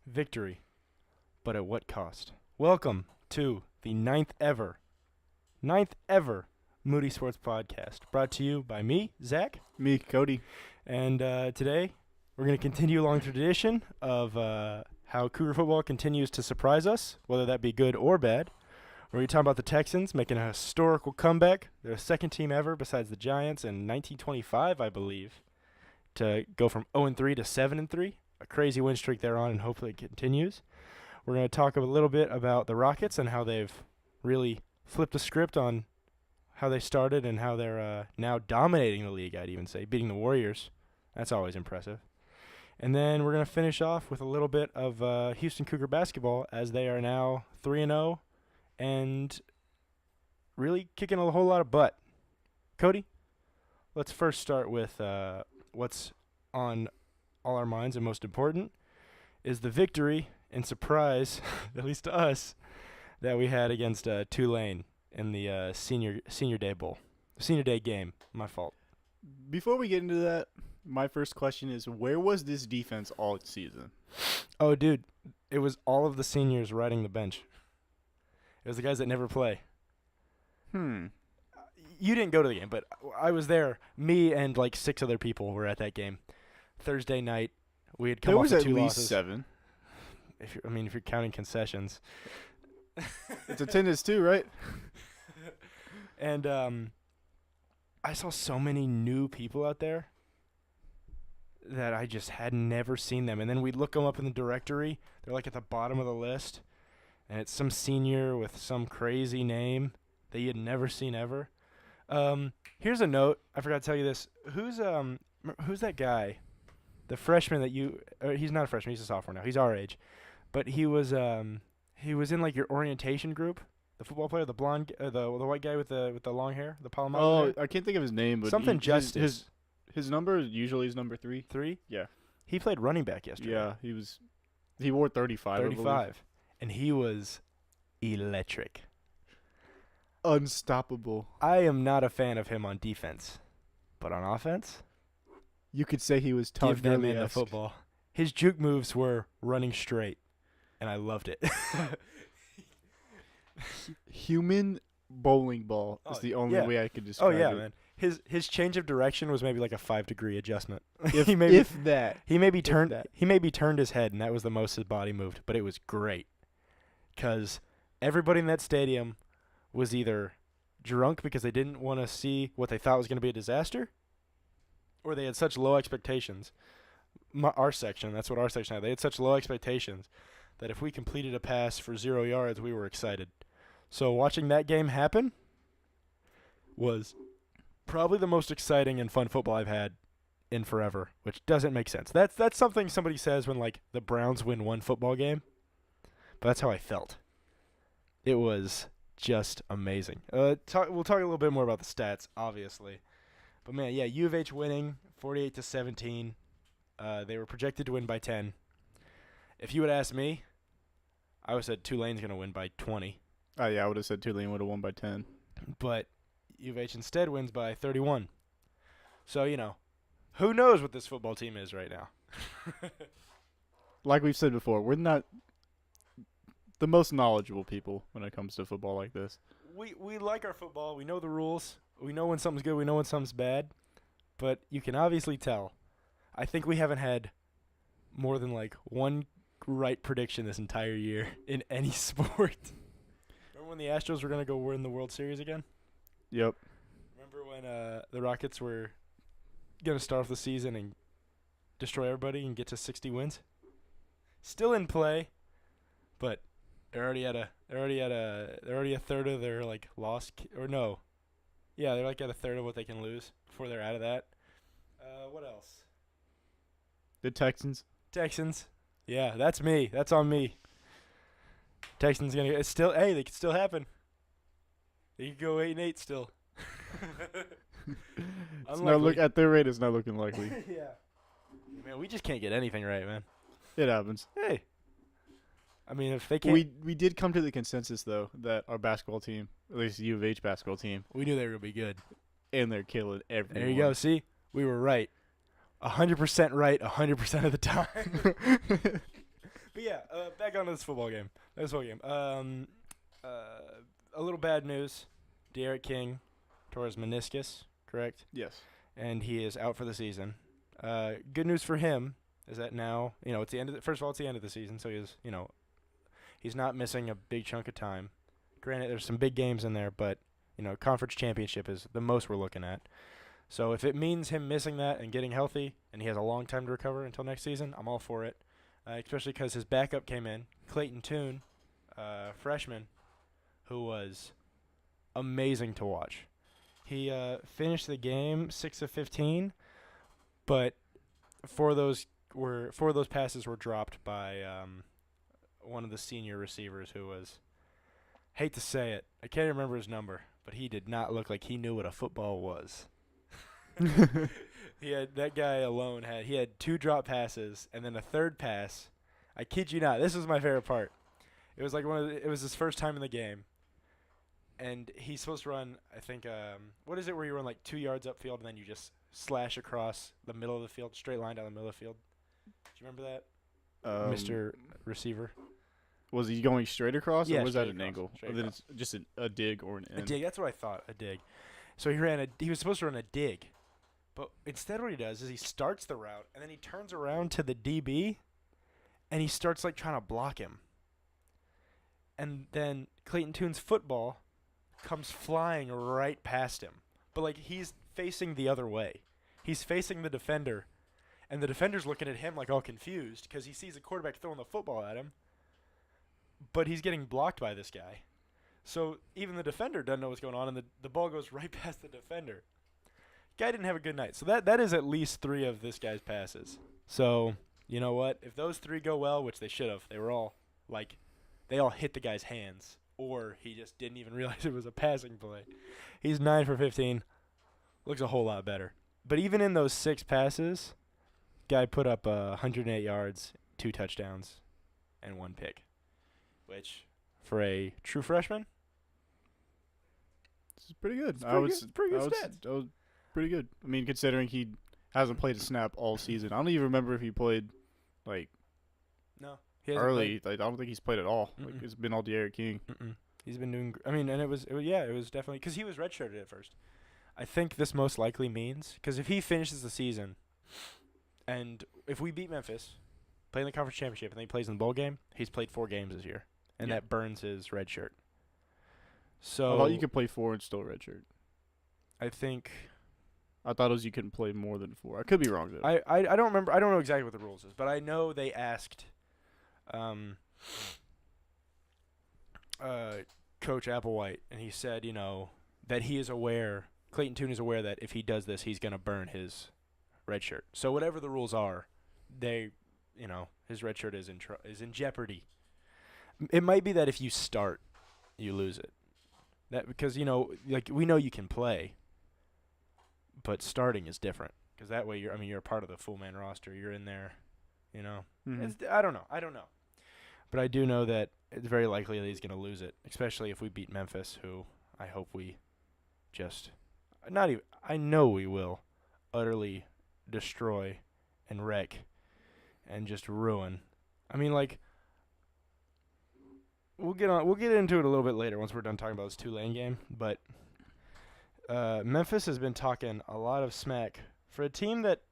Victory, but at what cost? Welcome to the ninth ever Moody Sports Podcast, brought to you by me, Zach, Me, Cody. and today we're going to continue along the tradition of how Cougar football continues to surprise us, whether that be good or bad. We're going to talk about the Texans making a historical comeback. They're the second team ever, besides the Giants in 1925, I believe, to go from 0-3 to 7-3. A crazy win streak they're on, and hopefully it continues. We're going to talk a little bit about the Rockets and how they've really flipped the script on how they started and how they're now dominating the league, I'd even say, beating the Warriors. That's always impressive. And then we're going to finish off with a little bit of Houston Cougar basketball, as they are now 3-0 and really kicking a whole lot of butt. Cody, let's first start with what's on all our minds and most important is the victory and surprise, at least to us, that we had against Tulane in the senior day bowl. Senior day game. My fault. Before we get into that, my first question is, where was this defense all season? Oh, dude, it was all of the seniors riding the bench. It was the guys that never play. You didn't go to the game, but I was there. Me and like 6 other people were at that game. Thursday night, we had come There off was of at 2 least losses. 7. If you're counting concessions. It's attendance too, right? And I saw so many new people out there that I just had never seen them. And then we'd look them up in the directory. They're like at the bottom of the list. And it's some senior with some crazy name that you had never seen ever. Here's a note. I forgot to tell you this. Who's that guy? The freshman that you he's not a freshman, he's a sophomore now. He's our age. But he was in like your orientation group. The football player, the blonde, the white guy with the long hair, the Palomar Oh, hair. I can't think of his name, but Something Justice. His number usually is number 3. 3? Yeah. He played running back yesterday. Yeah, he wore 35. 35. And he was electric. Unstoppable. I am not a fan of him on defense. But on offense, You could say he was Todd give that man the Gurley-esque. football. His juke moves were running straight, and I loved it. Human bowling ball is Oh, the only yeah. way I could Oh describe yeah, it. man. His change of direction was maybe like a 5-degree adjustment. If, he maybe if that. he maybe if turned that. he maybe turned his head, and that was the most his body moved. But it was great, because everybody in that stadium was either drunk because they didn't want to see what they thought was going to be a disaster, or they had such low expectations. Our section, that's what our section had. They had such low expectations that if we completed a pass for 0 yards, we were excited. So watching that game happen was probably the most exciting and fun football I've had in forever, which doesn't make sense. That's something somebody says when like the Browns win one football game, but that's how I felt. It was just amazing. We'll talk a little bit more about the stats, obviously, but man, yeah, U of H winning 48-17. They were projected to win by 10. If you had asked me, I would have said Tulane's going to win by 20. Oh, yeah, I would have said Tulane would have won by 10. But U of H instead wins by 31. So, who knows what this football team is right now. Like we've said before, we're not the most knowledgeable people when it comes to football like this. We like our football. We know the rules. We know when something's good. We know when something's bad. But you can obviously tell. I think we haven't had more than like one right prediction this entire year in any sport. Remember when the Astros were going to go win the World Series again? Yep. Remember when the Rockets were going to start off the season and destroy everybody and get to 60 wins? Still in play, but they're already at a third of their like loss or no. Yeah, they're like at a third of what they can lose before they're out of that. What else? The Texans. Texans. Yeah, that's me. That's on me. Texans gonna. It's still. Hey, they could still happen. They could go 8-8 still. It's not Unlikely. at their rate, it's not looking likely. Yeah. Man, we just can't get anything right, man. It happens. Hey. I mean, if they can't. We did come to the consensus though that our basketball team, at least U of H basketball team, We knew they were gonna be good. and they're killing everyone. There you go. See, we were right. 100% right 100% of the time. But yeah, was football game. A little bad news. De'Aaron King tore his meniscus, correct? Yes. And he is out for the season. Good news for him is that now, it's the end of first of all, it's the end of the season, so he's not missing a big chunk of time. Granted, there's some big games in there, but, conference championship is the most we're looking at. So if it means him missing that and getting healthy and he has a long time to recover until next season, I'm all for it, especially because his backup came in, Clayton Tune, freshman, who was amazing to watch. He finished the game 6 of 15, but four of those passes were dropped by one of the senior receivers who was, hate to say it, I can't remember his number, but he did not look like he knew what a football was. That guy alone had 2 drop passes and then a third pass. I kid you not. This was my favorite part. It was like it was his first time in the game. And he's supposed to run, I think, what is it where you run like 2 yards upfield and then you just slash across the middle of the field, straight line down the middle of the field? Do you remember that, Mr. Receiver? Was he going straight across, Yeah, or was that straight an across, angle? straight Or then across. it's just a dig or an A end? dig. That's what I thought. A dig. So he was supposed to run a dig, but instead what he does is he starts the route and then he turns around to the DB, and he starts like trying to block him. And then Clayton Tune's football comes flying right past him, but like he's facing the other way. He's facing the defender, and the defender's looking at him like all confused because he sees the quarterback throwing the football at him, but he's getting blocked by this guy. So even the defender doesn't know what's going on, and the ball goes right past the defender. Guy didn't have a good night. So that is at least 3 of this guy's passes. So you know what? If those 3 go well, which they should have, they all hit the guy's hands, or he just didn't even realize it was a passing play. He's 9 for 15. Looks a whole lot better. But even in those 6 passes, guy put up 108 yards, 2 touchdowns, and 1 pick, which for a true freshman, It's pretty good. It's pretty good stats. That was pretty good. I mean, considering he hasn't played a snap all season. I don't even remember if he played like no, he hasn't early. Like, I don't think he's played at all. Like, Mm-mm. it's been all De'Aaron King. Mm-mm. He's been doing. I mean, and it was definitely because he was redshirted at first. I think this most likely means because if he finishes the season, and if we beat Memphis, play in the conference championship, and then he plays in the bowl game, he's played 4 games this year, and Yeah. that burns his red shirt. I So thought you could play 4 and still redshirt. I think I thought it was you couldn't play more than 4. I could be wrong though. I don't remember. I don't know exactly what the rules is, but I know they asked Coach Applewhite, and he said, that he is aware, Clayton Tune is aware that if he does this, he's going to burn his red shirt. So whatever the rules are, his red shirt is in jeopardy. It might be that if you start, you lose it. That because we know you can play, but starting is different because that way you're a part of the full man roster. You're in there, Mhm. I don't know. But I do know that it's very likely that he's going to lose it, especially if we beat Memphis, who I hope we I know we will utterly destroy and wreck and just ruin. I mean, we'll get into it a little bit later once we're done talking about this Tulane game, but Memphis has been talking a lot of smack for a team that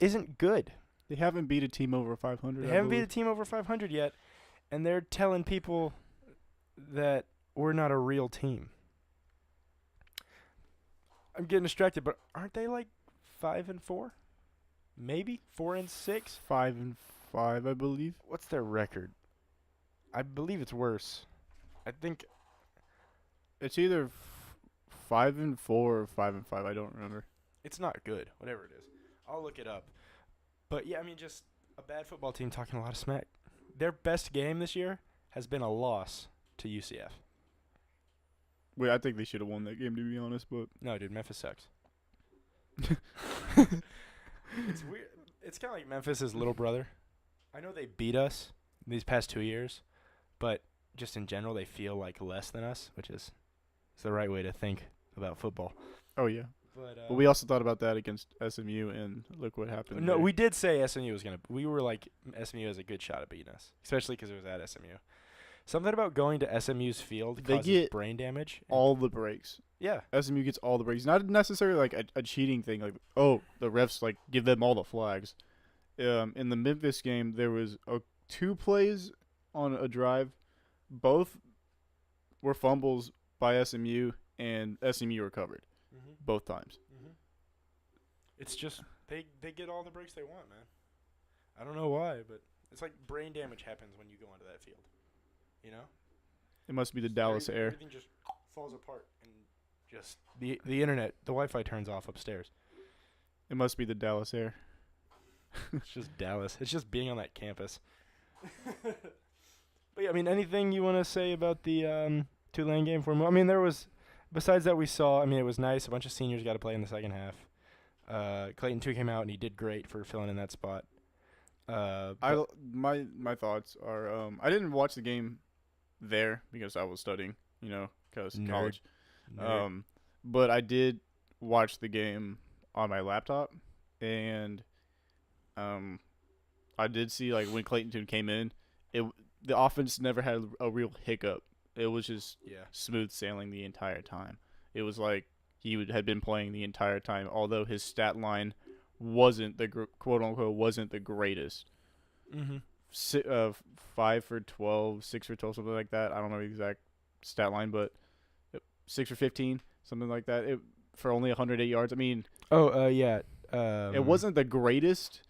isn't good. They haven't beat a team over 500. They I haven't beat a believe. team over 500 yet, and they're telling people that we're not a real team. I'm getting distracted, but aren't they like 5-4? Maybe 4-6? 5-5, I believe. What's their record? I believe it's worse. I think It's either 5-4 or 5-5. I don't remember. it's not good. Whatever it is, I'll look it up. But yeah, I mean, just a bad football team talking a lot of smack. Their best game this year has been a loss to UCF. Wait, I think they should have won that game, to be honest. But No, dude, Memphis sucks. It's weird. It's kind of like Memphis' little brother. I know they beat us these past 2 years, but just in general, they feel like less than us, which is the right way to think about football. oh yeah, But we also thought about that against SMU, and look what happened. No, there. we did say SMU was gonna. We were like SMU has a good shot at beating us, especially because it was at SMU. Something about going to SMU's field They causes get brain damage. all the breaks. Yeah. SMU gets all the breaks. Not necessarily like a cheating thing. Like, oh, the refs like give them all the flags. In the Memphis game, there was 2 plays on a drive. Both were fumbles by SMU, and SMU recovered both times. It's just they get all the breaks they want, man. I don't know why, but it's like brain damage happens when you go onto that field. You know? It must be the Dallas air. Everything just falls apart, and just the internet, the Wi-Fi turns off upstairs. It must be the Dallas air. It's just Dallas. It's just being on that campus. But yeah, I mean, anything you want to say about the Tulane game for me? I mean, there was, besides that, we saw. I mean, it was nice. A bunch of seniors got to play in the second half. Clayton 2 came out and he did great for filling in that spot. My thoughts are I didn't watch the game there because I was studying, because college. Nerd. But I did watch the game on my laptop, and I did see like when Clayton came in, the offense never had a real hiccup. It was just smooth sailing the entire time. It was like had been playing the entire time, although his stat line wasn't the quote unquote wasn't the greatest. 5 for 12, 6 for 12, something like that. I don't know the exact stat line, but 6 for 15, something like that. For only 108 yards. I mean, yeah. It wasn't the greatest,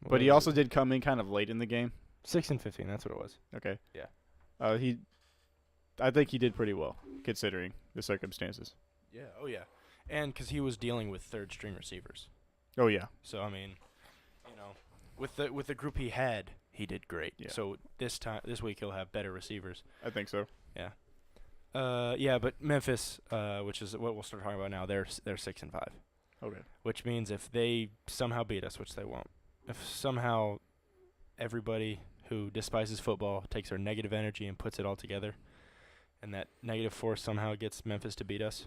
but he also did come in kind of late in the game. 6 and 15. That's what it was. Okay. Yeah. I think he did pretty well considering the circumstances. Yeah. Oh yeah. And because he was dealing with third string receivers. Oh yeah. So I mean, with the group he had, he did great. Yeah. So this week he'll have better receivers. I think so. Yeah. But Memphis, which is what we'll start talking about now, they're 6 and 5. Okay. Which means if they somehow beat us, which they won't, if somehow everybody who despises football takes their negative energy and puts it all together, and that negative force somehow gets Memphis to beat us,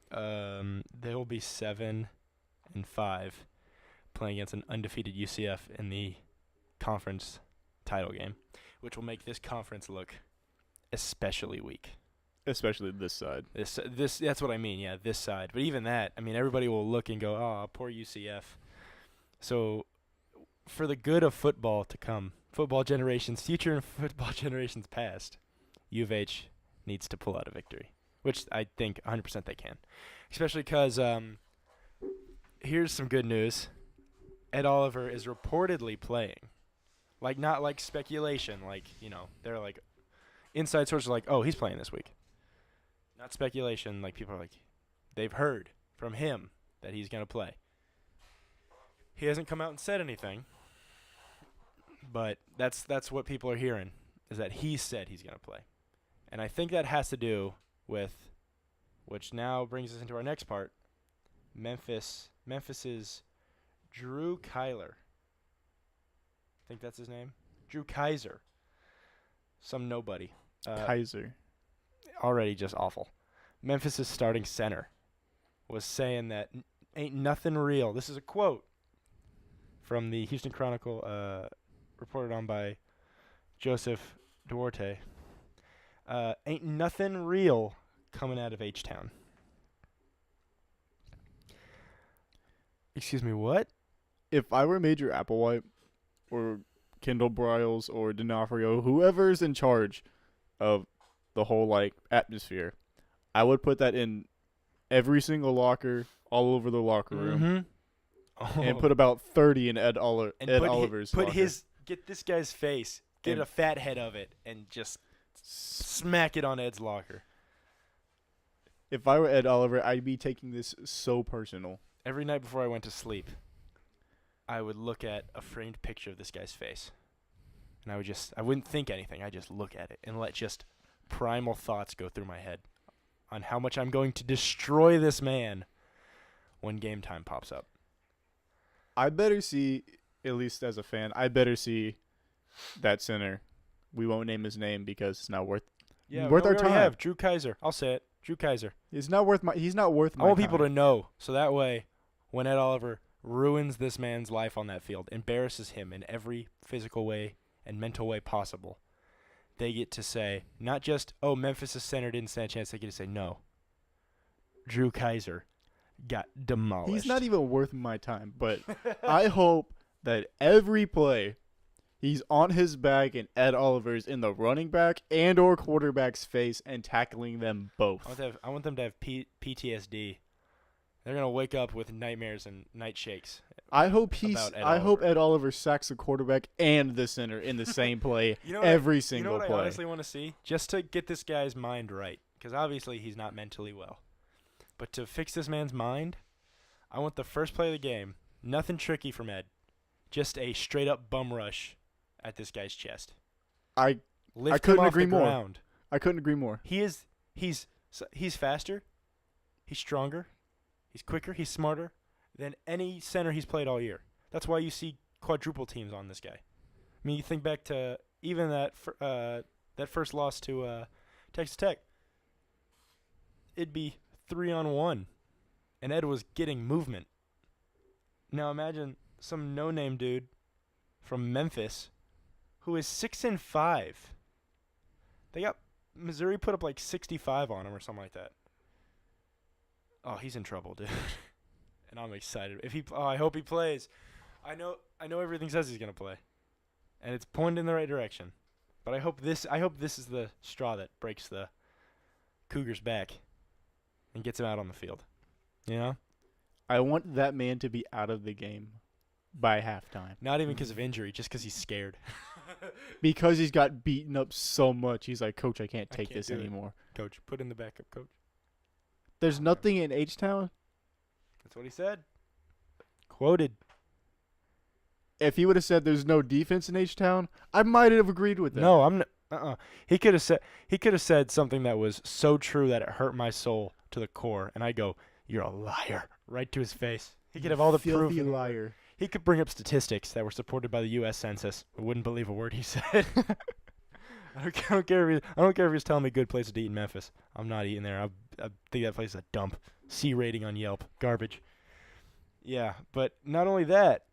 they will be 7 and 5, playing against an undefeated UCF in the conference title game, which will make this conference look especially weak. Especially this side. This that's what I mean. Yeah, this side. But even that, I mean, everybody will look and go, "Oh, poor UCF." So, for the good of football to come, football generations future and football generations past, U of H needs to pull out a victory, which I think 100% they can. Especially because here's some good news: Ed Oliver is reportedly playing. Like, not like speculation. Like, they're like inside sources are like, "Oh, he's playing this week." Not speculation. Like, people are like, they've heard from him that he's going to play. He hasn't come out and said anything, but that's what people are hearing, is that he said he's going to play. And I think that has to do with, which now brings us into our next part, Memphis's Drew Kyler. I think that's his name. Drew Kaiser. Some nobody. Kaiser. Already just awful. Memphis' starting center was saying that ain't nothing real. This is a quote from the Houston Chronicle, reported on by Joseph Duarte. Ain't nothing real coming out of H-Town. Excuse me, what? If I were Major Applewhite or Kendall Briles or D'Onofrio, whoever's in charge of the whole atmosphere, I would put that in every single locker all over the locker room, and put about 30 in Ed Oliver's locker. Get this guy's face, get a fat head of it, and just smack it on Ed's locker. If I were Ed Oliver, I'd be taking this so personal. Every night before I went to sleep, I would look at a framed picture of this guy's face, and I wouldn't think anything. I'd just look at it and let just primal thoughts go through my head on how much I'm going to destroy this man when game time pops up. I better see, at least as a fan, I better see that center. We won't name his name because it's not worth Yeah, worth our we already time. have Drew Kaiser. I'll say it. Drew Kaiser. He's not worth my I want people time. to know, so that way, when Ed Oliver ruins this man's life on that field, embarrasses him in every physical way and mental way possible, they get to say, not just, oh, Memphis' center didn't stand a chance. They get to say, no, Drew Kaiser got demolished. He's not even worth my time, but I hope that every play he's on his back and Ed Oliver's in the running back and or quarterback's face and tackling them both. I want them to have PTSD. They're going to wake up with nightmares and night shakes. I hope Ed Oliver sacks the quarterback and the center in the same play You know every I single play. I honestly want to see? Just to get this guy's mind right, because obviously he's not mentally well. But to fix this man's mind, I want the first play of the game, nothing tricky from Ed, just a straight-up bum rush at this guy's chest. I Lift couldn't him off agree the more. ground. I couldn't agree more. He's faster, he's stronger, he's quicker, he's smarter than any center he's played all year. That's why you see quadruple teams on this guy. I mean, you think back to even that first loss to Texas Tech. It'd be 3-on-1, and Ed was getting movement. Now imagine some no-name dude from Memphis who is 6-5. Missouri put up like 65 on him or something like that. Oh, he's in trouble, dude. And I'm excited. I hope he plays. I know everything says he's gonna play, and it's pointed in the right direction. But I hope this is the straw that breaks the Cougars' back and gets him out on the field. You know, I want that man to be out of the game by halftime. not even because of injury, just because he's scared. Because he's got beaten up so much. He's like, Coach, I can't take can't this do it. anymore. Coach, put in the backup, coach. There's nothing in H-Town. That's what he said. Quoted. If he would have said there's no defense in H-Town, I might have agreed with that. No, I'm not. He could have said something that was so true that it hurt my soul to the core, and I go, "You're a liar," right to his face. He could have all the proof. Filthy liar. He could bring up statistics that were supported by the U.S. Census. I wouldn't believe a word he said. I don't care if he's telling me good place to eat in Memphis. I'm not eating there. I think that place is a dump. C rating on Yelp. Garbage. Yeah, but not only that,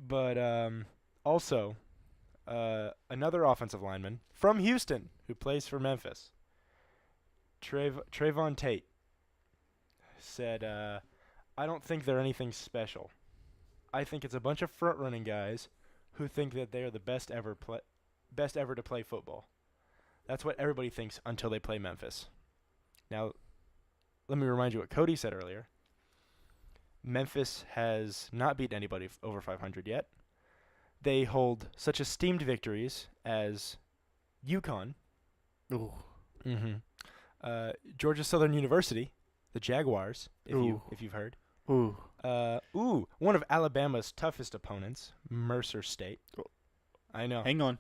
but also another offensive lineman from Houston who plays for Memphis, Trayvon Tate, said, I don't think they're anything special. I think it's a bunch of front-running guys who think that they are the best ever to play football. That's what everybody thinks until they play Memphis. Now, let me remind you what Cody said earlier. Memphis has not beaten anybody over 500 yet. They hold such esteemed victories as UConn, Ooh. Georgia Southern University, the Jaguars, if you've heard. Ooh. One of Alabama's toughest opponents, Mercer State. Oh. I know. Hang on.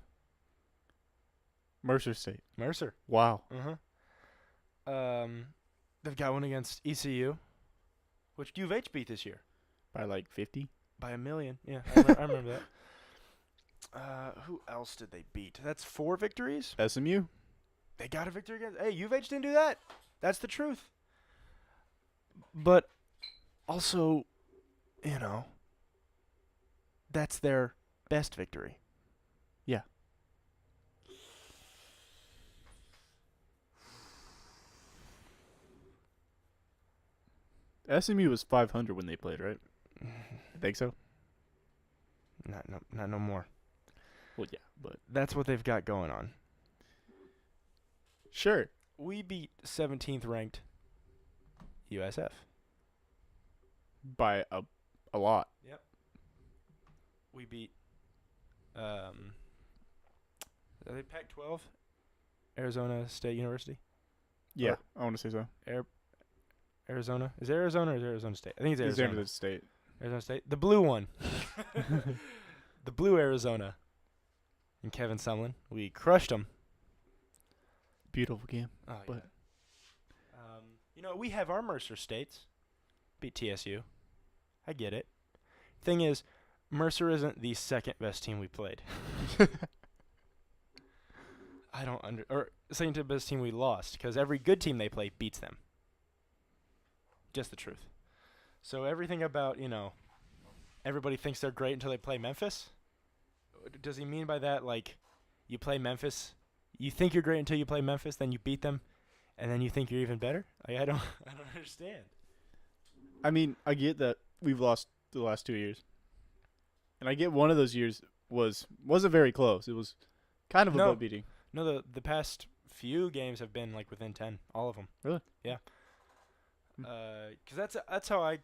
Mercer State. Mercer. Wow. They've got one against ECU, which U of H beat this year. By like 50? By 1 million. Yeah, I remember that. Who else did they beat? That's 4 victories? SMU? They got a victory against... Hey, U of H didn't do that. That's the truth. But also, that's their best victory. Yeah. SMU was 500 when they played, right? I think so. Not no more. Well, yeah, but That's what they've got going on. sure. We beat 17th ranked USF. By a lot. Yep. We beat are they Pac-12? Arizona State University? Yeah, I want to say so. Arizona? Is it Arizona or is it Arizona State? I think it's Arizona. Arizona State. Arizona State. The blue one. The blue Arizona. And Kevin Sumlin. We crushed them. Beautiful game. Oh, But- yeah. We have our Mercer States. Beat TSU. I get it. Thing is, Mercer isn't the second best team we played. I don't or second to best team we lost because every good team they play beats them. Just the truth. So everything about, everybody thinks they're great until they play Memphis. Does he mean by that, like, you play Memphis, you think you're great until you play Memphis, then you beat them, and then you think you're even better? Like, I don't understand. I mean, I get that we've lost the last 2 years, and I get one of those years wasn't very close. It was kind of a butt beating. No, the past few games have been like within 10, all of them. Really? Yeah. Because that's how I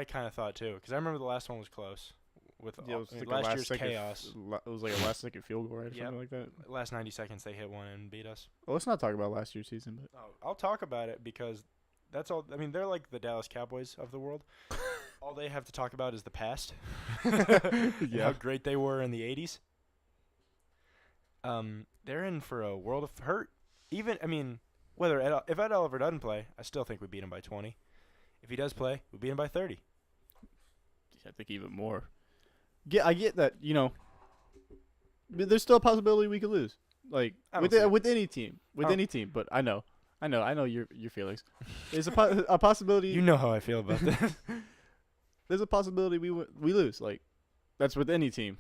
kind of thought too. Because I remember the last one was close with Yeah, it was like last year's chaos. It was like a last second field goal, right? Or something like that. Last 90 seconds they hit one and beat us. Well, let's not talk about last year's season, but I'll talk about it because that's all. I mean, they're like the Dallas Cowboys of the world. All they have to talk about is the past. Yeah. How great they were in the 80s. They're in for a world of hurt. Even, I mean, if Ed Oliver doesn't play, I still think we beat him by 20. If he does play, we beat him by 30. I think even more. I get that, but there's still a possibility we could lose. Like with any team, But I know your feelings. There's a possibility. You know how I feel about this. There's a possibility we lose. Like that's with any team.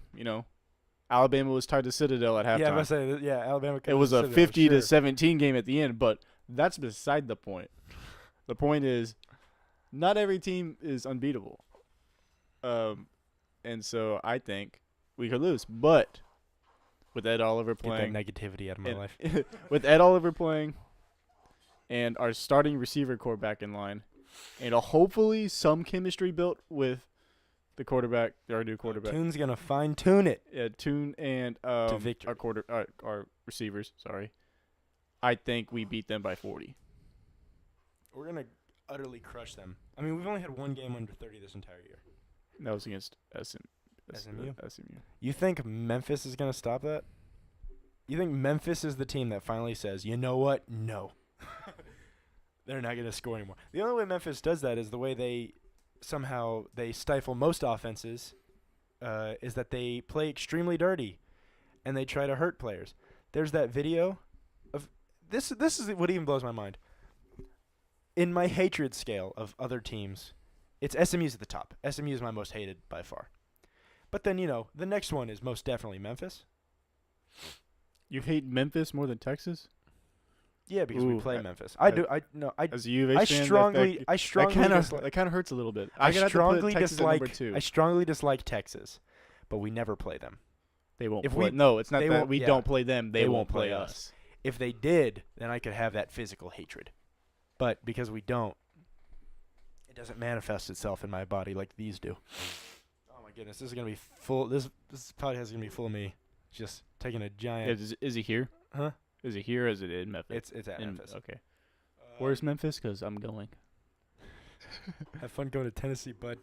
Alabama was tied to Citadel at halftime. Yeah, I'm gonna say Alabama. It was a 50-17 game at the end, but that's beside the point. The point is, not every team is unbeatable. And so I think we could lose, but with Ed Oliver playing, get that negativity out of my life. with Ed Oliver playing, and our starting receiver core back in line, and hopefully some chemistry built with the quarterback, our new quarterback. Tune's gonna fine tune it. Yeah, Tune and to victory. our receivers. Sorry, I think we beat them by 40. We're gonna utterly crush them. I mean, we've only had one game under 30 this entire year. That was against SMU. SMU. You think Memphis is going to stop that? You think Memphis is the team that finally says, you know what? No. They're not going to score anymore. The only way Memphis does that is the way they stifle most offenses is that they play extremely dirty and they try to hurt players. There's that video of this is what even blows my mind. In my hatred scale of other teams, it's SMU's at the top. SMU is my most hated by far. But then, the next one is most definitely Memphis. You hate Memphis more than Texas? Yeah, because we play Memphis. I do. I no. I as a U of I H fan, strongly. that kind of hurts a little bit. I strongly dislike Texas, but we never play them. They won't. No, it's not that we don't play them. They won't play us. us. If they did, then I could have that physical hatred. But because we don't, it doesn't manifest itself in my body like these do. Oh my goodness, this is gonna be full. This podcast is gonna be full of me just taking a giant. Is he here? Huh? Is he here or is it in Memphis? It's at Memphis. Okay. Where's Memphis? Because I'm going. Have fun going to Tennessee, bud.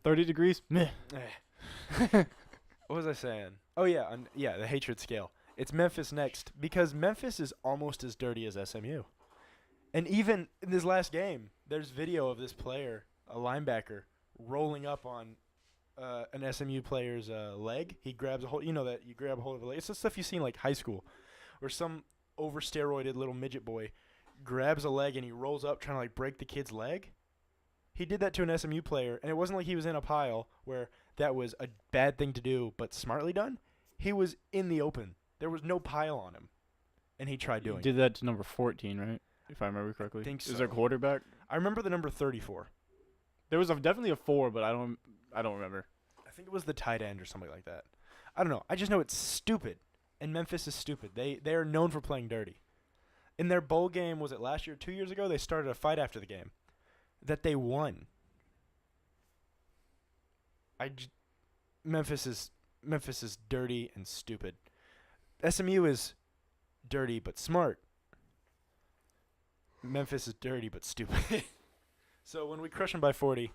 30 degrees? Meh. What was I saying? Oh, yeah. The hatred scale. It's Memphis next because Memphis is almost as dirty as SMU. And even in this last game, there's video of this player, a linebacker, rolling up on an SMU player's leg. He grabs a hold. You know that you grab a hold of a leg. It's the stuff you see in like high school, where some over-steroided little midget boy grabs a leg and he rolls up trying to like break the kid's leg. He did that to an SMU player, and it wasn't like he was in a pile where that was a bad thing to do, but smartly done. He was in the open. There was no pile on him, and he tried doing it. He did that to number 14, right? If I remember correctly. I think so. Is there a quarterback? I remember the number 34. There was definitely a 4, but I don't remember. I think it was the tight end or something like that. I don't know. I just know it's stupid, and Memphis is stupid. They are known for playing dirty. In their bowl game, was it last year, 2 years ago? They started a fight after the game that they won. Memphis is dirty and stupid. SMU is dirty but smart. Memphis is dirty but stupid. So when we crush them by 40,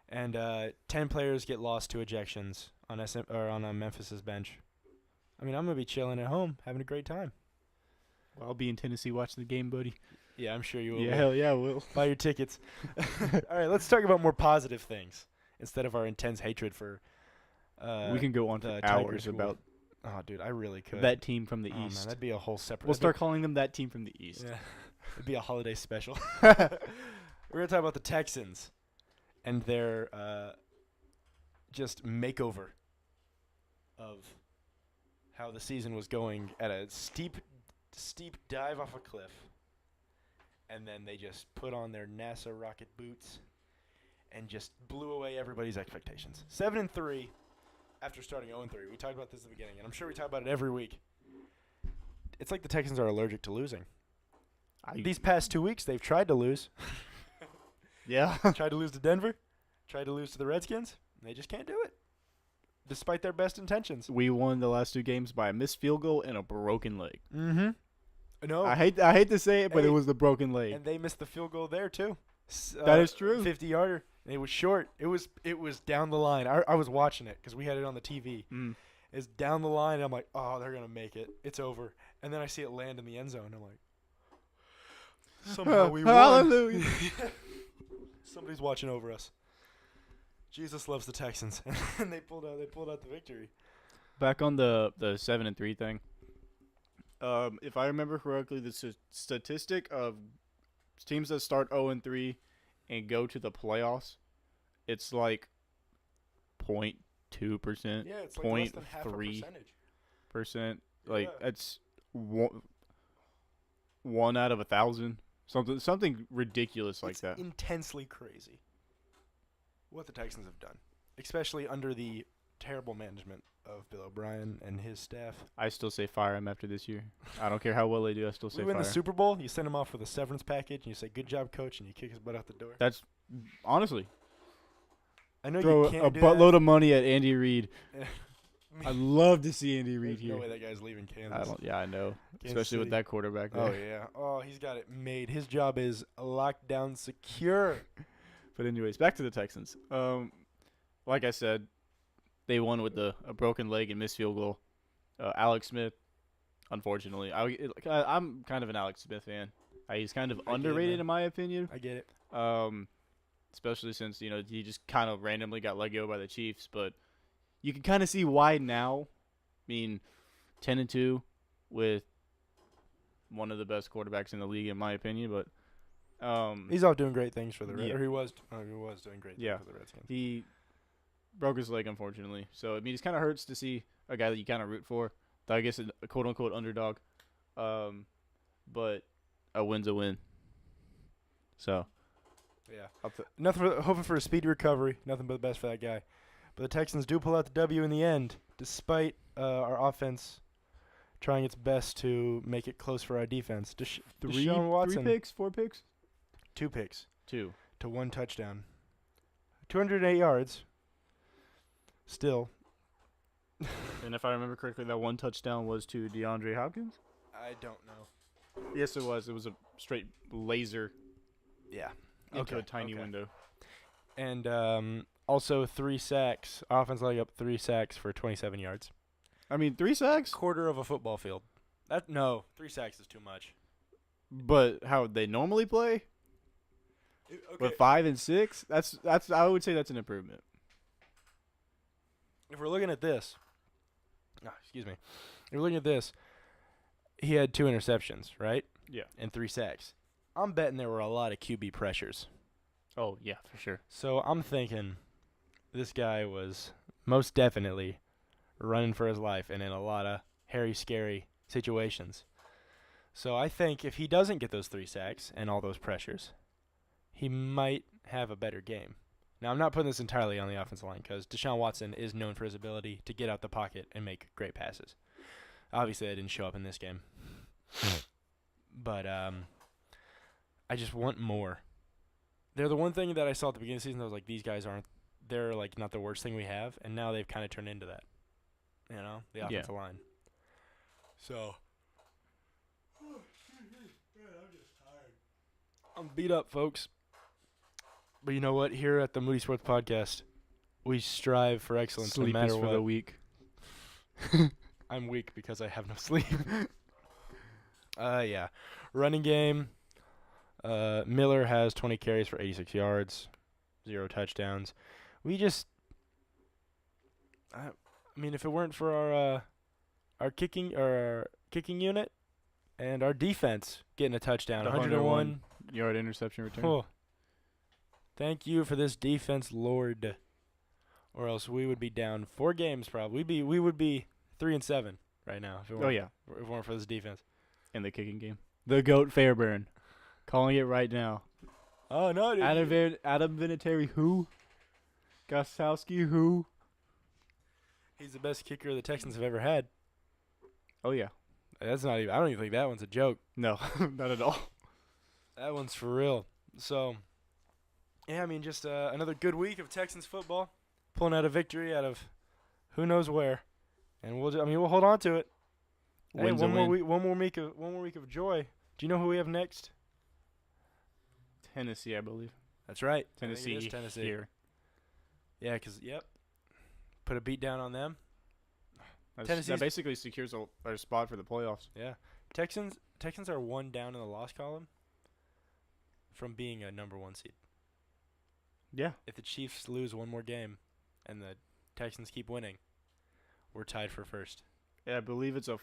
and 10 players get lost to ejections on Memphis's bench, I mean, I'm gonna be chilling at home, having a great time. Well, I'll be in Tennessee watching the game, buddy. Yeah, I'm sure you will. Yeah, hell yeah, I will. Buy your tickets. All right, let's talk about more positive things instead of our intense hatred for. We can go on for hours about Oh, dude, I really could. That team from the Oh, East. man, that'd be a whole separate. We'll start calling them that team from the East. Yeah, it'd be a holiday special. We're gonna talk about the Texans and their just makeover of how the season was going at a steep dive off a cliff, and then they just put on their NASA rocket boots and just blew away everybody's expectations. 7-3 after starting 0-3. We talked about this at the beginning, and I'm sure we talk about it every week. It's like the Texans are allergic to losing. These past 2 weeks, they've tried to lose. Yeah. Tried to lose to Denver. Tried to lose to the Redskins. And they just can't do it, despite their best intentions. We won the last 2 games by a missed field goal and a broken leg. Mm-hmm. No. I hate to say it, but Hey, it was the broken leg. And they missed the field goal there, too. That is true. 50-yarder. It was short. It was down the line. I was watching it because we had it on the TV. Mm. It's down the line, and I'm like, oh, they're going to make it. It's over. And then I see it land in the end zone. I'm like, somehow we won. Hallelujah. Somebody's watching over us. Jesus loves the Texans. And they pulled out the victory. Back on the 7-3 thing. If I remember correctly, the statistic of teams that start 0-3 and go to the playoffs, it's like 0.2%, Yeah, it's like less than half a 0.3%. Yeah. Like that's one out of 1,000. Something ridiculous like It's that. intensely crazy what the Texans have done, especially under the terrible management of Bill O'Brien and his staff. I still say fire him after this year. I don't care how well they do. I still say We win fire. the Super Bowl, you send him off with a severance package, and you say, good job, coach, and you kick his butt out the door. That's honestly I know throw you can't a do buttload of money at Andy Reid. that. I'd love to see Andy Reid There's here. no way that guy's leaving Kansas. I know. Kansas Especially with City. that quarterback there. Oh, yeah. Oh, he's got it made. His job is locked down secure. But anyways, back to the Texans. Like I said, they won with a broken leg and missed field goal. Alex Smith, unfortunately. I'm kind of an Alex Smith fan. He's kind of I get it, underrated man. in my opinion. I get it. Especially since, he just kind of randomly got let go by the Chiefs. But you can kind of see why now. I mean, 10-2 with one of the best quarterbacks in the league, in my opinion. But He's off doing great things for the Redskins. Yeah. Or he was doing great Yeah. things for the Redskins. he broke his leg, unfortunately. So, I mean, it kind of hurts to see a guy that you kind of root for. I guess a quote-unquote underdog. But a win's a win. So, Yeah. I'll Hoping for a speedy recovery. Nothing but the best for that guy. But the Texans do pull out the W in the end, despite our offense trying its best to make it close for our defense. Deshaun Watson, 3 picks, 4 picks? 2 picks 2. to 1 touchdown. 208 yards. Still. And if I remember correctly, that 1 touchdown was to DeAndre Hopkins? I don't know. Yes, it was. It was a straight laser Yeah. into a tiny window. And also 3 sacks. Offense letting up 3 sacks for 27 yards. I mean, 3 sacks? Quarter of a football field. 3 sacks is too much. But how they normally play? Okay. With 5 and 6? That's I would say that's an improvement. If we're looking at this, excuse me. If we're looking at this, he had 2 interceptions, right? Yeah. And 3 sacks. I'm betting there were a lot of QB pressures. Oh, yeah, for sure. So I'm thinking this guy was most definitely running for his life and in a lot of hairy, scary situations. So I think if he doesn't get those 3 sacks and all those pressures, he might have a better game. Now, I'm not putting this entirely on the offensive line because Deshaun Watson is known for his ability to get out the pocket and make great passes. Obviously, that didn't show up in this game. But I just want more. They're the one thing that I saw at the beginning of the season that was like, these guys they're like not the worst thing we have, and now they've kind of turned into that. The offensive line. So. I'm beat up, folks. But you know what? Here at the Moody Sports Podcast, we strive for excellence Sleep no matter is for what. the weak. I'm weak because I have no sleep. Yeah. Running game. Miller has 20 carries for 86 yards, 0 touchdowns. We just, I mean, if it weren't for our kicking unit, and our defense getting a touchdown. The 101 yard interception return. Oh, thank you for this defense, Lord. Or else we would be down 4 games probably. We would be 3-7 right now if it weren't for this defense. In the kicking game. The GOAT Fairburn. Calling it right now. Oh no, dude. Adam Vinatieri who? Gostowski who? He's the best kicker the Texans have ever had. Oh yeah. That's not even. I don't even think that one's a joke. No, not at all. That one's for real. So, yeah, I mean, just another good week of Texans football, pulling out a victory out of who knows where, and we'll hold on to it. Hey, one more week of joy. Do you know who we have next? Tennessee, I believe. That's right. Tennessee. I think it is Tennessee. Here. Yeah, put a beat down on them. That basically secures our spot for the playoffs. Yeah, Texans are 1 down in the loss column from being a number 1 seed. Yeah. If the Chiefs lose one more game and the Texans keep winning, we're tied for first. Yeah, I believe so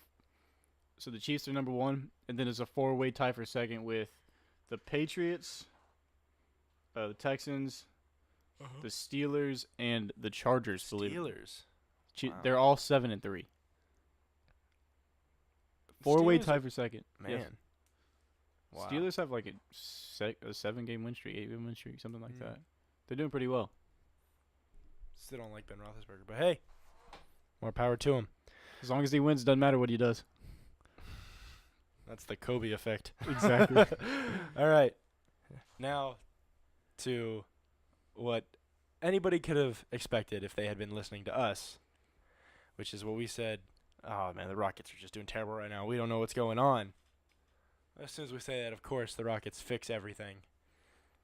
the Chiefs are number 1, and then it's a 4-way tie for second with the Patriots, the Texans, the Steelers, and the Chargers. Steelers. Wow. They're all 7-3. 4-way tie for second. Man. Yes. Wow. Steelers have like a 7-game win streak, 8-game win streak, something like that. They're doing pretty well. Still don't like Ben Roethlisberger, but hey, more power to him. As long as he wins, doesn't matter what he does. That's the Kobe effect. Exactly. All right. Now to what anybody could have expected if they had been listening to us, which is what we said. Oh, man, the Rockets are just doing terrible right now. We don't know what's going on. As soon as we say that, of course, the Rockets fix everything.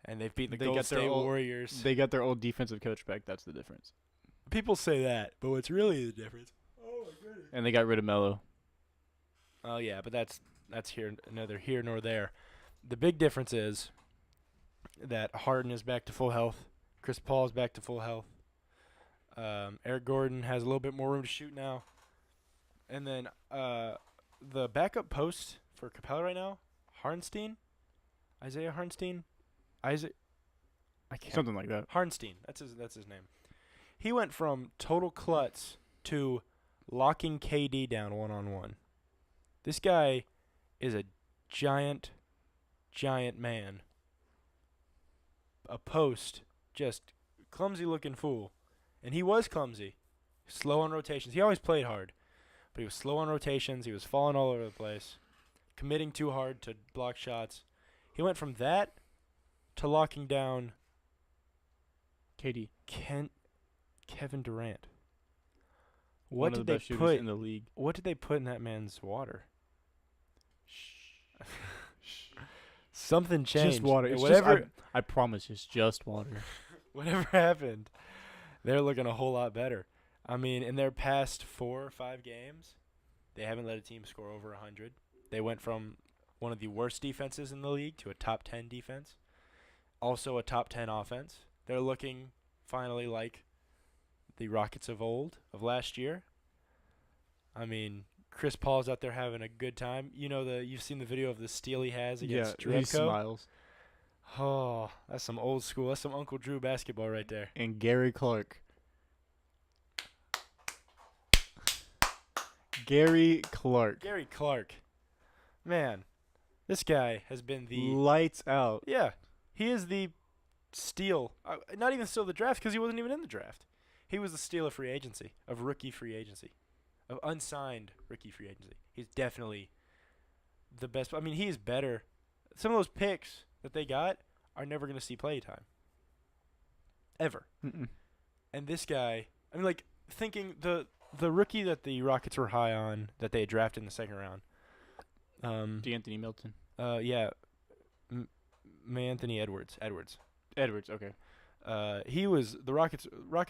And they've beaten the Golden State Warriors. They got their old defensive coach back. That's the difference. People say that, but what's really the difference? Oh, my goodness. And they got rid of Melo. Oh, yeah, but that's neither here nor there. The big difference is that Harden is back to full health. Chris Paul is back to full health. Eric Gordon has a little bit more room to shoot now. And then the backup post for Capella right now, Isaiah Harnstein? Something like that. Harnstein, that's his name. He went from total klutz to locking KD down 1-on-1. This guy is a giant man. A post, just clumsy-looking fool. And he was clumsy. Slow on rotations. He always played hard. But he was slow on rotations. He was falling all over the place. Committing too hard to block shots. He went from that to locking down KD. Kevin Durant. One of the best shooters in the league. What did they put in that man's water? Something changed. Just water. It's whatever. I promise, it's just water. Whatever happened, they're looking a whole lot better. I mean, in their past 4 or 5 games, they haven't let a team score over 100. They went from one of the worst defenses in the league to a top 10 defense, also a top 10 offense. They're looking finally like the Rockets of last year. I mean, Chris Paul's out there having a good time. You've seen the video of the steal he has against Jerebko. He smiles. Oh, that's some old school. That's some Uncle Drew basketball right there. And Gary Clark. Gary Clark. Man, this guy has been the lights out. Yeah, he is the steal. Not even steal the draft because he wasn't even in the draft. He was the steal of free agency, of rookie free agency, of unsigned rookie free agency. He's definitely the best. I mean, he is better. Some of those picks that they got are never going to see play time. Ever. Mm-mm. And this guy, I mean, like, thinking the rookie that the Rockets were high on that they had drafted in the second round. DeAnthony Milton. Yeah. Anthony Edwards. Edwards, okay. He was the Rockets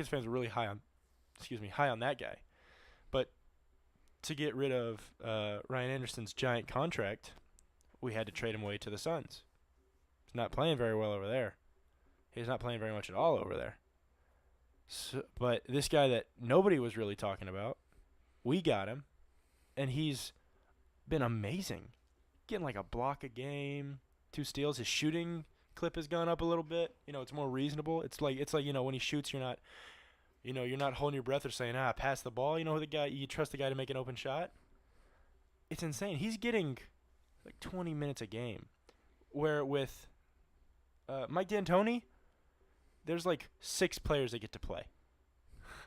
fans were really high on that guy. But to get rid of Ryan Anderson's giant contract, we had to trade him away to the Suns. He's not playing very well over there. He's not playing very much at all over there. So, but this guy that nobody was really talking about, we got him. and he's been amazing, getting like a block a game, 2 steals. His shooting clip has gone up a little bit. It's more reasonable. It's like when he shoots, you're not holding your breath or saying pass the ball. You trust the guy to make an open shot. It's insane. He's getting like 20 minutes a game, where with Mike D'Antoni, there's like 6 players that get to play.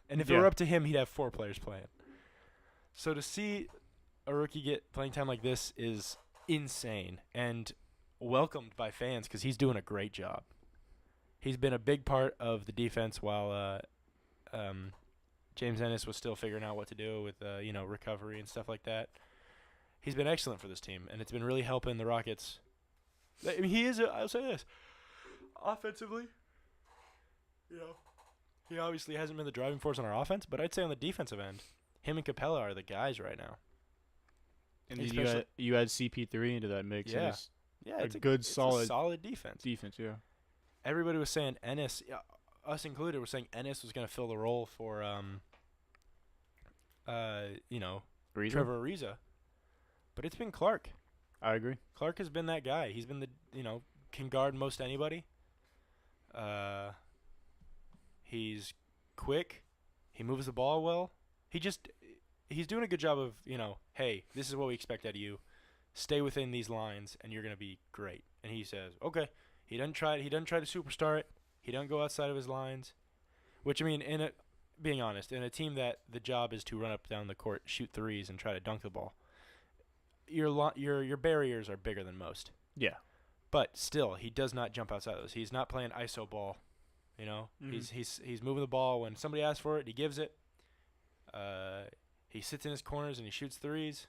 And if it were up to him, he'd have 4 players playing. So to see a rookie get playing time like this is insane and welcomed by fans because he's doing a great job. He's been a big part of the defense while James Ennis was still figuring out what to do with recovery and stuff like that. He's been excellent for this team, and it's been really helping the Rockets. I mean, I'll say this. Offensively, he obviously hasn't been the driving force on our offense, but I'd say on the defensive end, him and Capella are the guys right now. And then you add CP3 into that mix. Yeah. It's a solid defense. Yeah. Everybody was saying Ennis, us included, were saying Ennis was going to fill the role for, Trevor Ariza. But it's been Clark. I agree. Clark has been that guy. He's been can guard most anybody. He's quick. He moves the ball well. He's doing a good job of, hey, this is what we expect out of you. Stay within these lines, and you're going to be great. And he says, okay. He doesn't try to superstar it. He doesn't go outside of his lines. Which, I mean, being honest, in a team that the job is to run up down the court, shoot threes, and try to dunk the ball, your barriers are bigger than most. Yeah. But still, he does not jump outside of those. He's not playing iso ball. Mm-hmm. He's moving the ball when somebody asks for it. He gives it. He sits in his corners and he shoots threes.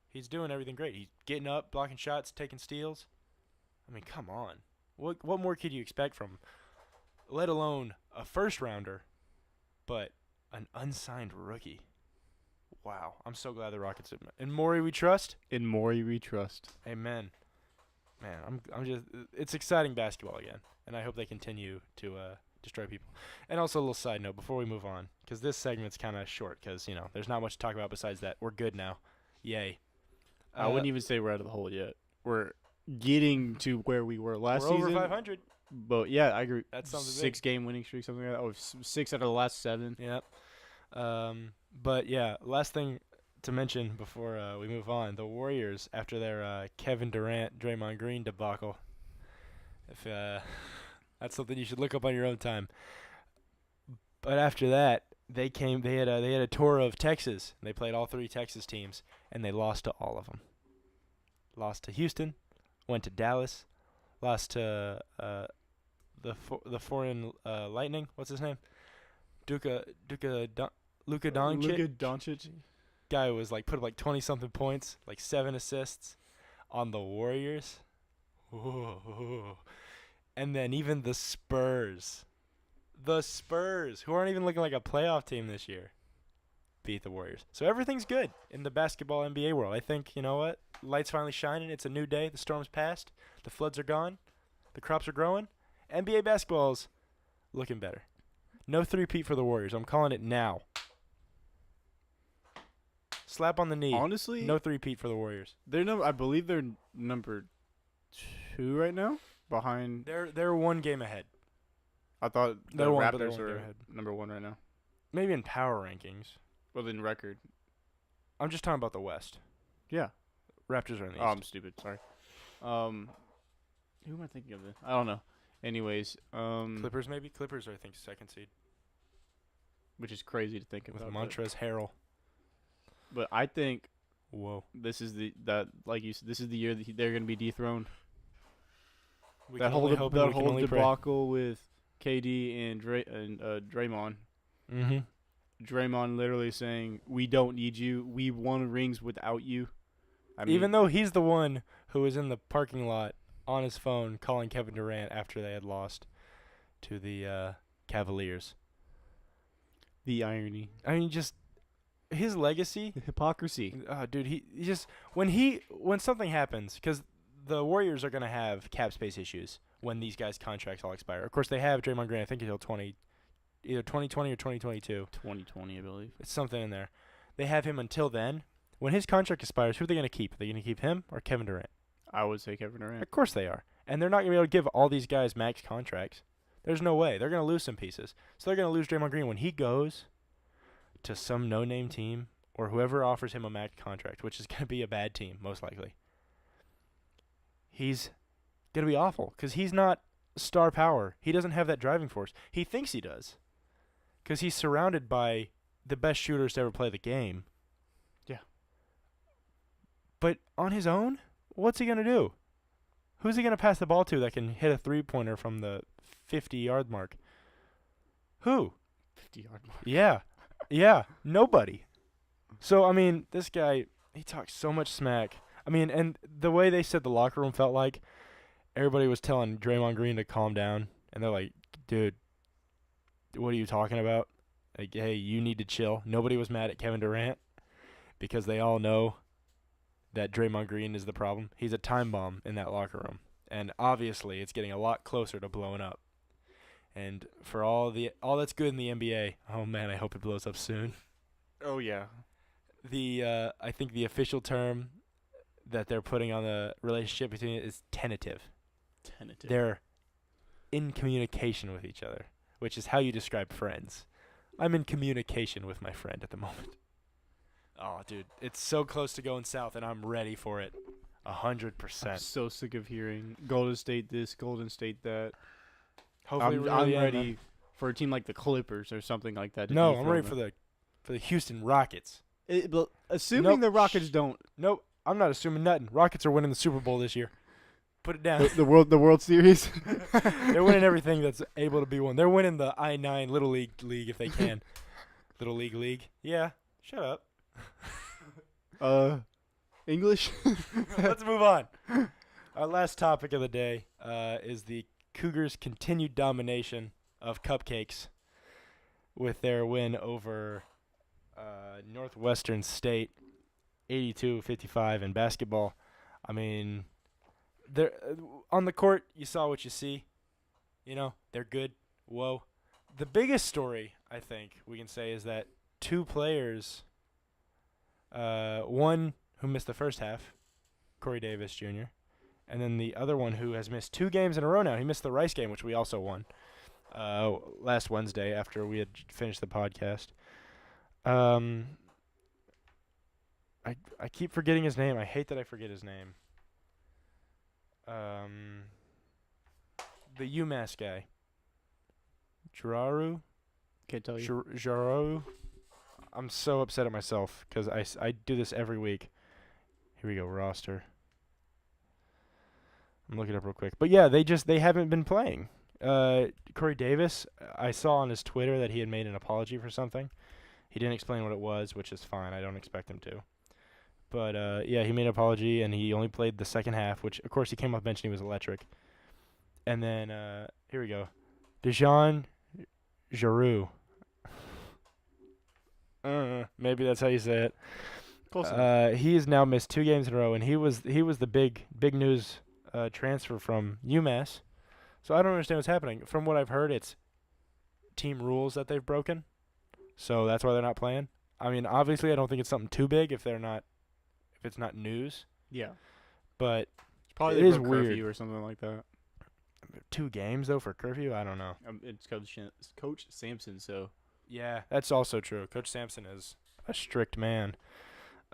He's doing everything great. He's getting up, blocking shots, taking steals. I mean, come on. What more could you expect from, let alone a first rounder, but an unsigned rookie? Wow, I'm so glad the Rockets. In Moody we trust. In Moody we trust. Amen. Man, I'm just. It's exciting basketball again, and I hope they continue to destroy people. And also a little side note before we move on, because this segment's kind of short, because there's not much to talk about besides that. We're good now. Yay. I wouldn't even say we're out of the hole yet. We're getting to where we were last season. We're over 500. But yeah, I agree. That sounds big. 6-game winning streak, something like that. Oh, 6 out of the last 7. Yep. But yeah, last thing to mention before we move on, the Warriors, after their Kevin Durant, Draymond Green debacle, if that's something you should look up on your own time. But after that, they had a tour of Texas. They played all 3 Texas teams, and they lost to all of them. Lost to Houston, went to Dallas, lost to the foreign Lightning. What's his name? Luka Doncic. Guy was put up 20-something points, 7 assists on the Warriors. Ooh. And then even the Spurs, who aren't even looking like a playoff team this year, beat the Warriors. So everything's good in the basketball NBA world. I think, you know what? Light's finally shining. It's a new day. The storm's passed. The floods are gone. The crops are growing. NBA basketball's looking better. No 3-peat for the Warriors. I'm calling it now. Slap on the knee. Honestly, no 3-peat for the Warriors. I believe they're number 2 right now, behind. They're 1 game ahead. I thought the Raptors are number 1 right now. Maybe in power rankings. Well, in record. I'm just talking about the West. Yeah. Raptors are in the East. Oh, I'm stupid. Sorry. Who am I thinking of? I don't know. Anyways, Clippers maybe. Clippers are, I think, 2nd seed. Which is crazy to think about. With Montrezl Harrell. But I think, this is the year that they're going to be dethroned. That whole debacle with KD and Draymond. Mm-hmm. Draymond literally saying, "We don't need you. We won rings without you." Even though he's the one who was in the parking lot on his phone calling Kevin Durant after they had lost to the Cavaliers. The irony. I mean, just his legacy. The hypocrisy. Dude, he just when something happens, because the Warriors are going to have cap space issues when these guys' contracts all expire. Of course, they have Draymond Green, I think, until either 2020 or 2022. 2020, I believe. It's something in there. They have him until then, when his contract expires, who are they going to keep? Are they going to keep him or Kevin Durant? I would say Kevin Durant. Of course they are. And they're not going to be able to give all these guys max contracts. There's no way. They're going to lose some pieces. So they're going to lose Draymond Green when he goes to some no-name team or whoever offers him a max contract, which is going to be a bad team, most likely. He's going to be awful because he's not star power. He doesn't have that driving force. He thinks he does because he's surrounded by the best shooters to ever play the game. Yeah. But on his own, what's he going to do? Who's he going to pass the ball to that can hit a three-pointer from the 50-yard mark? Who? 50-yard mark. Yeah, nobody. So, I mean, this guy, he talks so much smack. I mean, and the way they said the locker room felt like, everybody was telling Draymond Green to calm down. And they're like, dude, what are you talking about? Like, hey, you need to chill. Nobody was mad at Kevin Durant because they all know that Draymond Green is the problem. He's a time bomb in that locker room. And obviously it's getting a lot closer to blowing up. And for all that's good in the NBA, oh man, I hope it blows up soon. Oh yeah. I think the official term that they're putting on the relationship between it is tentative. Tentative. They're in communication with each other, which is how you describe friends. I'm in communication with my friend at the moment. Oh, dude, it's so close to going south, and I'm ready for it. 100%. I'm so sick of hearing Golden State this, Golden State that. Hopefully, I'm ready for a team like the Clippers or something like that. No, I'm ready for the Houston Rockets. But assuming the Rockets don't. Nope, I'm not assuming nothing. Rockets are winning the Super Bowl this year. Put it down. The World Series. They're winning everything that's able to be won. They're winning the I-9 Little League if they can. Little League. Yeah. Shut up. English. Let's move on. Our last topic of the day is the Cougars' continued domination of cupcakes with their win over Northwestern State, 82-55 in basketball. I mean, they're on the court, you saw what you see. You know, they're good. Whoa. The biggest story, I think, we can say is that two players, one who missed the first half, Corey Davis Jr., and then the other one who has missed 2 games in a row now. He missed the Rice game, which we also won last Wednesday after we had finished the podcast. I keep forgetting his name. I hate that I forget his name. The UMass guy. Jararu? Can't tell you. Jararu? I'm so upset at myself because I do this every week. Here we go, roster. I'm looking it up real quick. But yeah, they haven't been playing. Corey Davis, I saw on his Twitter that he had made an apology for something. He didn't explain what it was, which is fine. I don't expect him to. But yeah, he made an apology, and he only played the second half, which, of course, he came off bench and he was electric. And then, here we go. Dejan Giroux. Maybe that's how you say it. Close he has now missed 2 games in a row, and he was the big news transfer from UMass. So I don't understand what's happening. From what I've heard, it's team rules that they've broken. So that's why they're not playing. I mean, obviously, I don't think it's something too big if it's not news. Yeah. But it's probably it they is broke weird. curfew or something like that. 2 games though for curfew, I don't know. It's Coach Sampson, so. Yeah, that's also true. Coach Sampson is a strict man.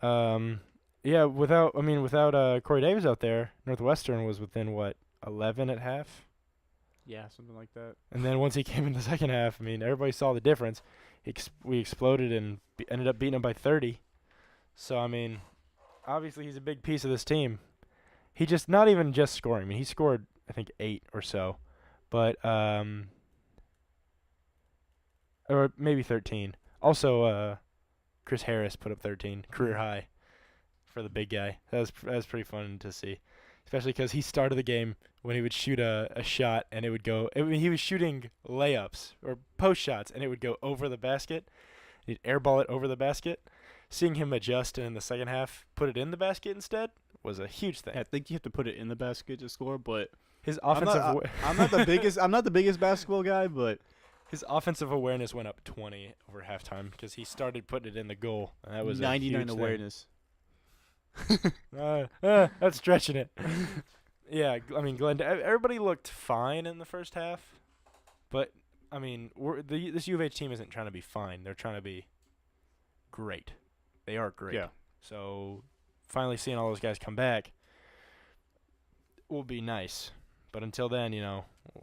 Yeah, without Corey Davis out there, Northwestern was within 11 at half. Yeah, something like that. And then once he came in the second half, I mean, everybody saw the difference. We exploded and ended up beating him by 30. So, I mean, obviously he's a big piece of this team. He just, not even just scoring. I mean, he scored, I think, 8 or so. But, or maybe 13. Also, Chris Harris put up 13, career high for the big guy. That was pretty fun to see. Especially because he started the game when he would shoot a shot and it would go. I mean, he was shooting layups or post shots and it would go over the basket. He'd airball it over the basket. Seeing him adjust and in the second half put it in the basket instead was a huge thing. Yeah, I think you have to put it in the basket to score, but His offensive. I'm not the biggest. I'm not the biggest basketball guy, but his offensive awareness went up 20 over halftime because he started putting it in the goal, and that was 99 a huge thing. awareness. That's stretching it. Yeah, I mean, everybody looked fine in the first half, but I mean, this U of H team isn't trying to be fine. They're trying to be great. They are great. Yeah. So finally seeing all those guys come back will be nice. But until then,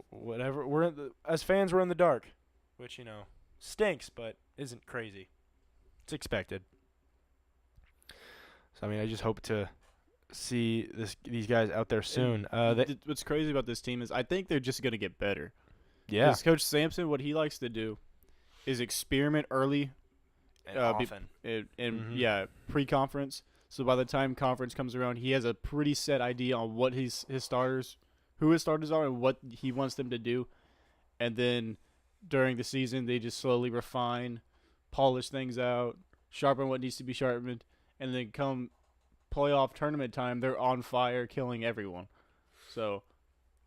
whatever as fans, we're in the dark, which stinks, but isn't crazy. It's expected. So I mean, I just hope to see these guys out there soon. What's crazy about this team is I think they're just gonna get better. Yeah. Because Coach Sampson, what he likes to do is experiment early And often. Pre-conference. So by the time conference comes around, he has a pretty set idea on what his starters, who his starters are, and what he wants them to do. And then during the season, they just slowly refine, polish things out, sharpen what needs to be sharpened, and then come playoff tournament time, they're on fire, killing everyone. So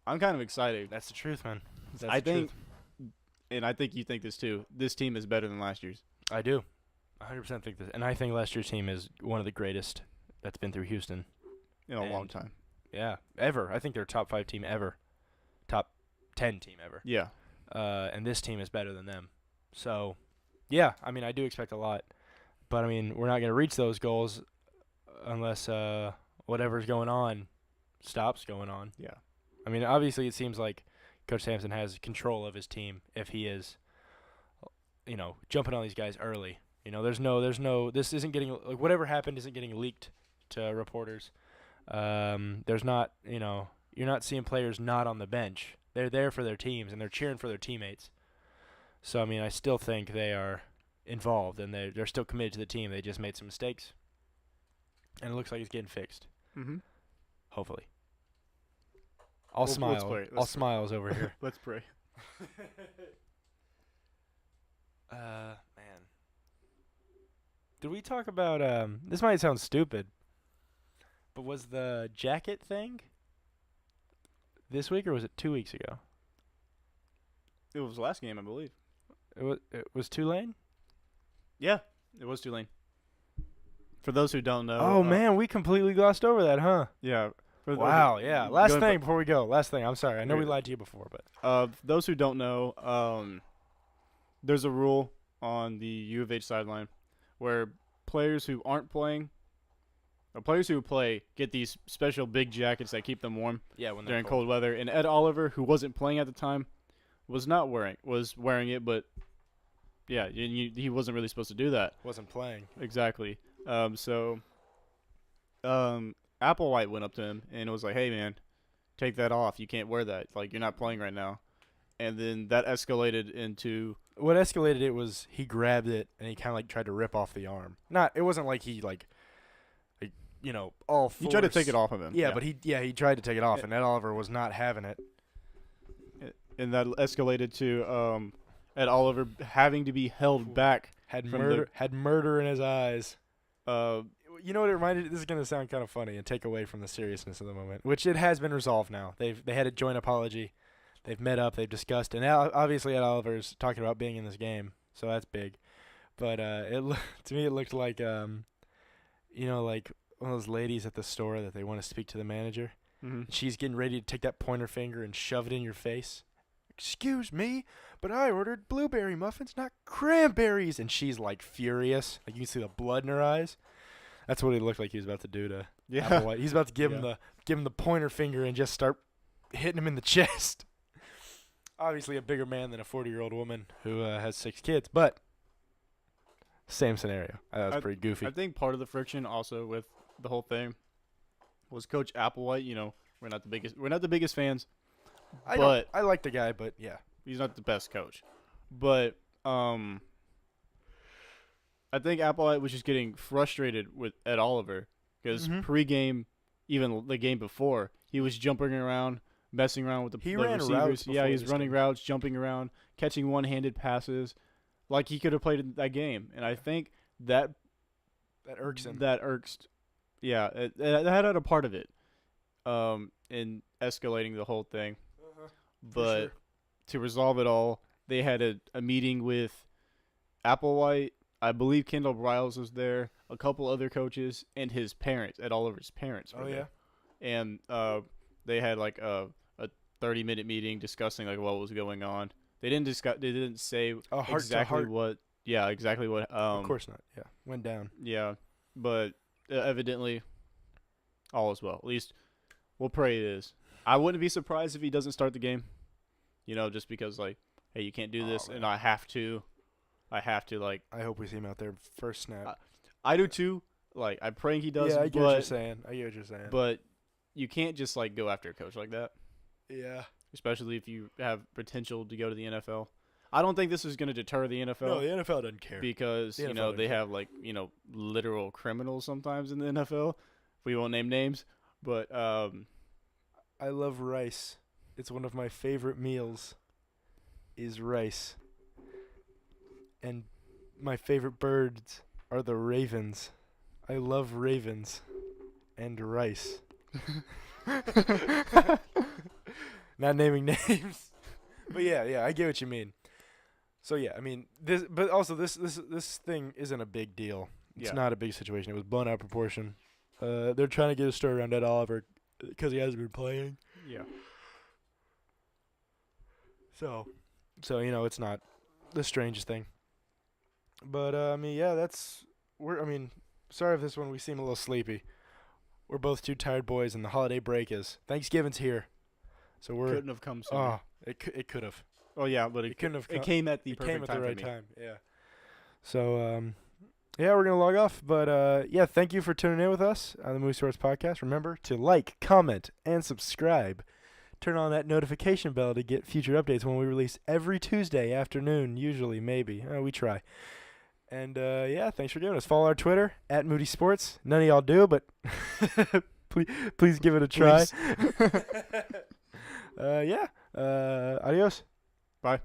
I'm kind of excited. That's the truth, man. I think you think this too. This team is better than last year's. I do. 100% think this. And I think last year's team is one of the greatest that's been through Houston. In a long time. Yeah, ever. I think they're a top 5 team ever. Top 10 team ever. Yeah. And this team is better than them. So, yeah, I mean, I do expect a lot. But, I mean, we're not going to reach those goals unless whatever's going on stops going on. Yeah. I mean, obviously it seems like Coach Sampson has control of his team if he is, jumping on these guys early. There's no, this isn't getting, like, whatever happened isn't getting leaked to reporters. There's not, you're not seeing players not on the bench. They're there for their teams, and they're cheering for their teammates. So, I mean, I still think they are involved, and they're still committed to the team. They just made some mistakes, and it looks like it's getting fixed. Mm-hmm. Hopefully. I'll smile. Let's pray. All smiles over here. Let's pray. Man. Did we talk about this might sound stupid, but was the jacket thing this week or was it 2 weeks ago? It was the last game, I believe. It was Tulane? Yeah, it was Tulane. For those who don't know. Oh man, we completely glossed over that, huh? Yeah. Wow, yeah. Last thing before we go. Last thing. I'm sorry. I know we lied to you before, but those who don't know, there's a rule on the U of H sideline where players who aren't playing, or players who play, get these special big jackets that keep them warm when during cold weather. And Ed Oliver, who wasn't playing at the time, was wearing it, but yeah, he wasn't really supposed to do that. Wasn't playing. Exactly. Applewhite went up to him and was like, "Hey, man, take that off. You can't wear that. Like, you're not playing right now." And then that escalated into what escalated it was he grabbed it and he kind of like tried to rip off the arm. It wasn't like he all force. He tried to take it off of him. Yeah, but he tried to take it off, and Ed Oliver was not having it. And that escalated to Ed Oliver having to be held back. Had murder in his eyes. You know what it reminded? This is gonna sound kind of funny and take away from the seriousness of the moment, which it has been resolved now. They had a joint apology. They've met up. They've discussed, and now obviously Ed Oliver's talking about being in this game, so that's big. But to me it looked like like one of those ladies at the store that they want to speak to the manager. Mm-hmm. She's getting ready to take that pointer finger and shove it in your face. Excuse me, but I ordered blueberry muffins, not cranberries. And she's like furious. Like you can see the blood in her eyes. That's what he looked like he was about to do to Applewhite. He's about to give him the pointer finger and just start hitting him in the chest. Obviously a bigger man than a 40-year-old woman who has 6 kids, but same scenario. That was pretty goofy. I think part of the friction also with the whole thing was Coach Applewhite. We're not the biggest fans. I like the guy, but yeah, he's not the best coach. But I think Applewhite was just getting frustrated with Ed Oliver because pregame, even the game before, he was jumping around, messing around with the receivers. Routes He's running routes, jumping around, catching one-handed passes, like he could have played in that game. And I think that irks him. That irks. Yeah, that had a part of it, in escalating the whole thing. But to resolve it all, they had a meeting with Applewhite, I believe Kendall Briles was there, a couple other coaches, and his parents. Ed Oliver's parents were there. And they had like a 30-minute meeting discussing like what was going on. They didn't discuss. They didn't say exactly what. Yeah, exactly what. Of course not. Yeah, went down. Yeah, but evidently, all is well. At least we'll pray it is. I wouldn't be surprised if he doesn't start the game. Just because like, hey, you can't do this, and I have to. Like. I hope we see him out there first snap. I do too. Like, I'm praying he does. Yeah, I get what you're saying. But you can't just like go after a coach like that. Yeah. Especially if you have potential to go to the NFL. I don't think this is going to deter the NFL. No, the NFL doesn't care. Because, they have like, literal criminals sometimes in the NFL. We won't name names, but I love rice. It's one of my favorite meals is rice. And my favorite birds are the ravens. I love ravens and rice. Not naming names. But yeah, I get what you mean. So yeah, I mean this thing isn't a big deal. It's not a big situation. It was blown out of proportion. They're trying to get a story around Ed Oliver because he hasn't been playing. Yeah. So it's not the strangest thing. But sorry if this one we seem a little sleepy. We're both two tired boys, and the holiday break is Thanksgiving's here, so couldn't have come sooner. Oh, it could have. Oh yeah, but it couldn't have. It came at the right time. Yeah. So we're gonna log off, but thank you for tuning in with us on the Moody Sports Podcast. Remember to like, comment, and subscribe. Turn on that notification bell to get future updates when we release every Tuesday afternoon. Usually, maybe we try. And thanks for giving us. Follow our Twitter @Moody Sports. None of y'all do, but please give it a try. Adios. Bye.